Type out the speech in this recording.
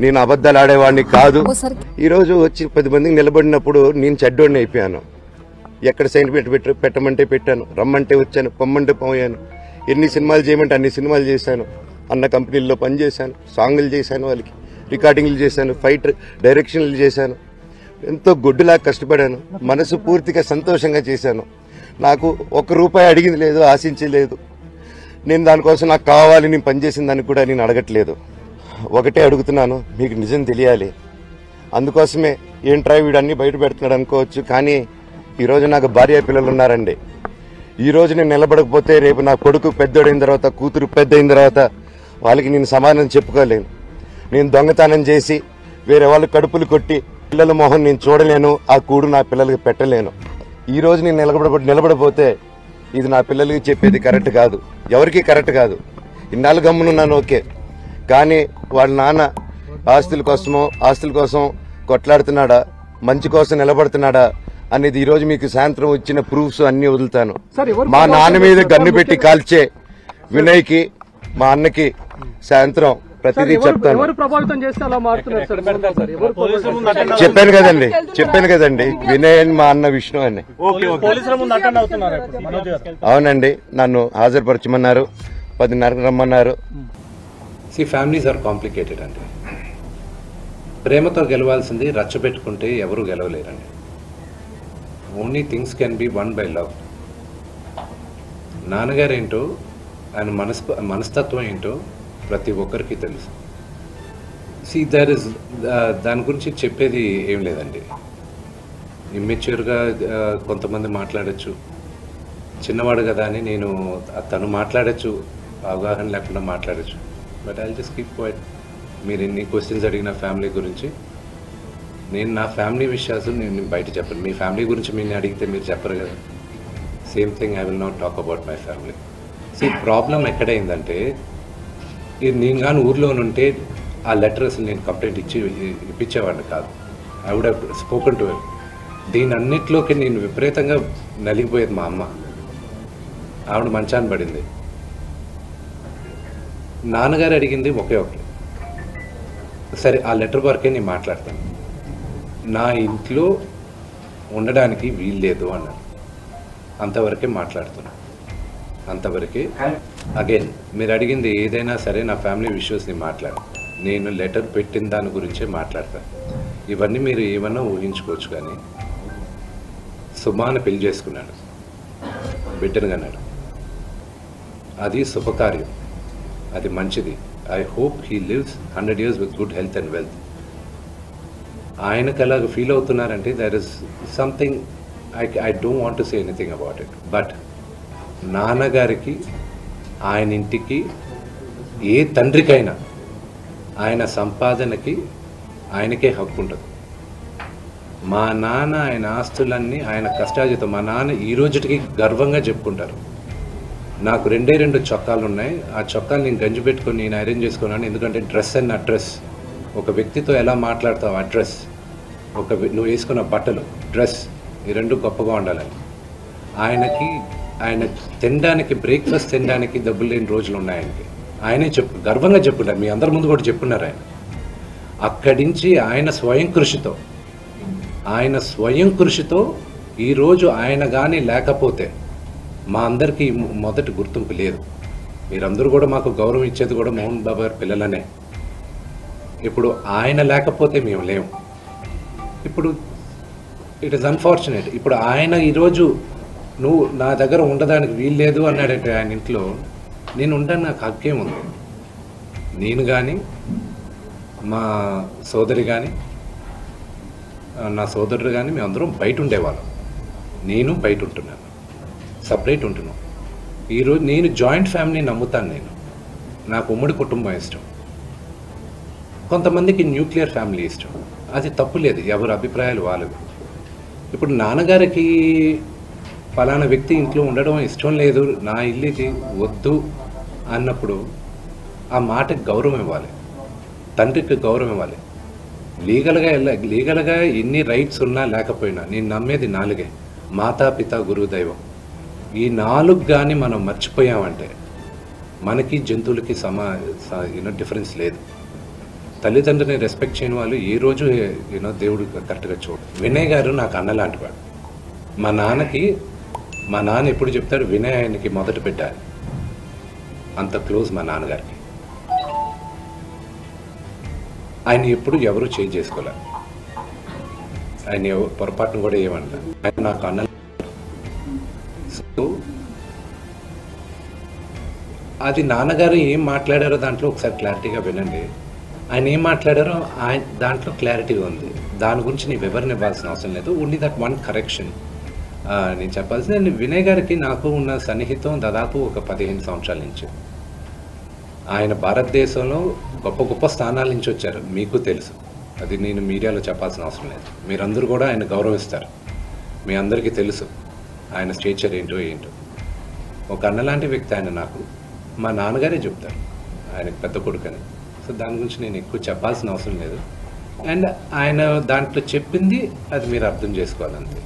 నేను అబద్ధాలు ఆడేవాడిని కాదు. ఈరోజు వచ్చి 10 మందికి నిలబడినప్పుడు నేను చెడ్డోడిని అయిపోయాను. ఎక్కడ సైన్ పెట్టమంటే పెట్టాను, రమ్మంటే వచ్చాను, పొమ్మంటే పోయాను. ఎన్ని సినిమాలు చేయమంటే అన్ని సినిమాలు చేశాను. అన్న కంపెనీల్లో పనిచేశాను, సాంగులు చేశాను, వాళ్ళకి రికార్డింగ్లు చేశాను, ఫైట్ డైరెక్షన్లు చేశాను. ఎంతో గొడ్డులా కష్టపడాను. మనసు పూర్తిగా సంతోషంగా చేశాను. నాకు ₹1 అడిగింది లేదు, ఆశించలేదు. నేను దానికోసం నాకు కావాలి, నేను పనిచేసిన దానికి కూడా నేను అడగట్లేదు. ఒకటే అడుగుతున్నాను, మీకు నిజం తెలియాలి. అందుకోసమే ఏంట్రా వీడు అన్ని బయట పెడుతున్నాడు అనుకోవచ్చు, కానీ ఈరోజు నాకు భార్య పిల్లలు ఉన్నారండి. ఈరోజు నేను నిలబడకపోతే రేపు నా కొడుకు పెద్దోడైన తర్వాత, కూతురు పెద్దయిన తర్వాత వాళ్ళకి నేను సమాధానం చెప్పుకోలేను. నేను దొంగతనం చేసి వేరే వాళ్ళు కడుపులు కొట్టి పిల్లల మొహం నేను చూడలేను, ఆ కూడు నా పిల్లలకి పెట్టలేను. ఈరోజు నేను నిలబడపోతే ఇది నా పిల్లలకి చెప్పేది కరెక్ట్ కాదు, ఎవరికి కరెక్ట్ కాదు. ఇన్నాళ్ళు గమ్మునున్నాను ఓకే, కానీ వాళ్ళ నాన్న ఆస్తుల కోసం కొట్లాడుతున్నాడా, మంచి కోసం నిలబడుతున్నాడా అనేది ఈరోజు మీకు సాయంత్రం వచ్చిన ప్రూఫ్స్ అన్ని వదులుతాను. మా నాన్న మీద గన్ను పెట్టి కాల్చే వినయ్కి, మా అన్నకి సాయంత్రం ప్రతిదీ చెప్తాను. చెప్పాను కదండి, వినయ్ అని మా అన్న విష్ణు అని. అవునండి, నన్ను హాజరుపరచమన్నారు, 10:30 రమ్మన్నారు. ఫ్యామిలీస్ ఆర్ కాంప్లికేటెడ్ అండి. ప్రేమతో గెలవాల్సింది రచ్చబెట్టుకుంటే ఎవరు గెలవలేరండి. Only things can be won by love. నాన్నగారు ఏంటో, ఆయన మనస్తత్వం ఏంటో ప్రతి ఒక్కరికి తెలుసు. దాని గురించి చెప్పేది ఏం లేదండి. ఇమ్మెచ్యూర్గా కొంతమంది మాట్లాడచ్చు, చిన్నవాడు కదా అని తను మాట్లాడచ్చు, అవగాహన లేకుండా మాట్లాడచ్చు. But I just keep quiet. మీరు ఎన్ని క్వశ్చన్స్ అడిగిన ఫ్యామిలీ గురించి, నేను నా ఫ్యామిలీ విషయాలు నేను బయట చెప్పను. మీ ఫ్యామిలీ గురించి మీరు అడిగితే మీరు చెప్పరు కదా. Same thing I will not talk about my family. Problem ఎక్కడైందంటే, నేను కానీ ఊర్లో ఉంటే ఆ లెటర్ అసలు నేను కంప్లైంట్ ఇప్పించేవాడిని కాదు. I would have spoken to him. దీని అన్నిట్లోకి నేను విపరీతంగా నలిగిపోయేది. మా అమ్మ, ఆవిడ మంచాన్ని పడింది. నాన్నగారు అడిగింది ఒకే ఒకటి, సరే ఆ లెటర్ వరకే నేను మాట్లాడతాను, నా ఇంట్లో ఉండడానికి వీల్లేదు అన్నారు. అంతవరకే మాట్లాడుతున్నాను, అంతవరకే. అగైన్ మీరు అడిగింది ఏదైనా సరే నా ఫ్యామిలీ ఇష్యూస్ని నేను లెటర్ పెట్టిన దాని గురించే మాట్లాడతాను. ఇవన్నీ మీరు ఏమన్నా ఊహించుకోవచ్చు. కానీ సుమాను పెళ్లి చేసుకున్నాడు, బిడ్డను కన్నాడు, అది శుభకార్యం, అది మంచిది. I hope he lives 100 years with good health and wealth. ఆయనకు అలాగ ఫీల్ అవుతున్నారంటే there is something I don't want to say anything about it. But నాన్నగారికి, ఆయన ఇంటికి, ఏ తండ్రికైనా ఆయన సంపాదనకి ఆయనకే హక్కు ఉంటుంది. మా నాన్న ఆయన ఆస్తులన్నీ ఆయన కష్టార్జితం. మా నాన్న ఈ రోజుకి గర్వంగా చెప్పుకుంటారు, నాకు 2 చొక్కాలు ఉన్నాయి, ఆ చొక్కాలు నేను గంజి పెట్టుకొని నేను అరేంజ్ చేసుకున్నాను. ఎందుకంటే డ్రెస్ అండ్ అడ్రస్, ఒక వ్యక్తితో ఎలా మాట్లాడతావు అడ్రస్, నువ్వు వేసుకున్న బట్టలు, డ్రెస్, ఈ 2 గొప్పగా ఉండాలని. ఆయన తినడానికి, బ్రేక్ఫాస్ట్ తినడానికి డబ్బులు లేని రోజులు ఉన్నాయి ఆయనకి. ఆయనే గర్వంగా చెప్పున్నారు, మీ అందరి ముందు కూడా చెప్పున్నారు. ఆయన అక్కడి నుంచి ఆయన స్వయం కృషితో ఈరోజు ఆయన కానీ లేకపోతే మా అందరికీ మొదటి గుర్తింపు లేదు. మీరందరూ కూడా మాకు గౌరవం ఇచ్చేది కూడా మోహన్ బాబు గారి పిల్లలనే. ఇప్పుడు ఆయన లేకపోతే మేము లేము. ఇప్పుడు ఇట్ ఈస్ అన్ఫార్చునేట్. ఇప్పుడు ఆయన ఈరోజు నువ్వు నా దగ్గర ఉండడానికి వీల్లేదు అన్నాడంటే ఆయన ఇంట్లో, నేను ఉండడానికి నాకు హక్కేముంది? నేను కానీ, మా సోదరి కానీ, నా సోదరుడు కానీ, మేమందరం బయట ఉండేవాళ్ళం. నేను బయట ఉంటున్నాను, సపరేట్ ఉంటున్నాం. ఈరోజు నేను జాయింట్ ఫ్యామిలీ నమ్ముతాను. నాకు ఉమ్మడి కుటుంబం ఇష్టం, కొంతమందికి న్యూక్లియర్ ఫ్యామిలీ ఇష్టం. అది తప్పు లేదు, ఎవరి అభిప్రాయాలు వాళ్ళవి. ఇప్పుడు నాన్నగారికి ఫలానా వ్యక్తి ఇంట్లో ఉండడం ఇష్టం లేదు, నా ఇల్లు ఇది వద్దు అన్నప్పుడు ఆ మాటకి గౌరవం ఇవ్వాలి, తండ్రికి గౌరవం ఇవ్వాలి. లీగల్గా ఎన్ని రైట్స్ ఉన్నా లేకపోయినా నేను నమ్మేది 4: మాతా, పిత, గురువు, దైవం. ఈ 4 కానీ మనం మర్చిపోయామంటే మనకి జంతువులకి డిఫరెన్స్ లేదు. తల్లిదండ్రులని రెస్పెక్ట్ చేయని వాళ్ళు ఏ రోజు యూనో దేవుడు కరెక్ట్గా చూడు. వినయ్ గారు నాకు అన్న లాంటి వాడు. మా నాన్న ఎప్పుడు చెప్తాడు, వినయ్ ఆయనకి మొదట పెట్టాలి. అంత క్లోజ్ మా నాన్నగారికి. ఆయన ఎప్పుడు ఎవరు చేంజ్ చేసుకోలేదు. ఆయన పొరపాటును కూడా ఏమంట. ఆయన నాకు అన్న. సో అది నాన్నగారు ఏం మాట్లాడారో దాంట్లో ఒకసారి క్లారిటీగా వినండి. ఆయన ఏం మాట్లాడారో దాంట్లో క్లారిటీగా ఉంది. దాని గురించి నేను వివరణ ఇవ్వాల్సిన అవసరం లేదు. ఓన్లీ దట్ వన్ కరెక్షన్ నేను చెప్పాల్సింది. వినయ్ గారికి నాకు ఉన్న సన్నిహితం దాదాపు ఒక 15 సంవత్సరాల నుంచి. ఆయన భారతదేశంలో గొప్ప గొప్ప స్థానాల నుంచి వచ్చారు, మీకు తెలుసు. అది నేను మీడియాలో చెప్పాల్సిన అవసరం లేదు. మీరందరూ కూడా ఆయన గౌరవిస్తారు. మీ అందరికీ తెలుసు ఆయన స్టేచర్ ఏంటో. ఒక అన్నలాంటి వ్యక్తి ఆయన. నాకు మా నాన్నగారే చెప్తారు ఆయనకు పెద్ద కొడుకని. సో దాని గురించి నేను ఎక్కువ చెప్పాల్సిన అవసరం లేదు. అండ్ ఆయన దాంట్లో చెప్పింది అది మీరు అర్థం చేసుకోవాలంతే.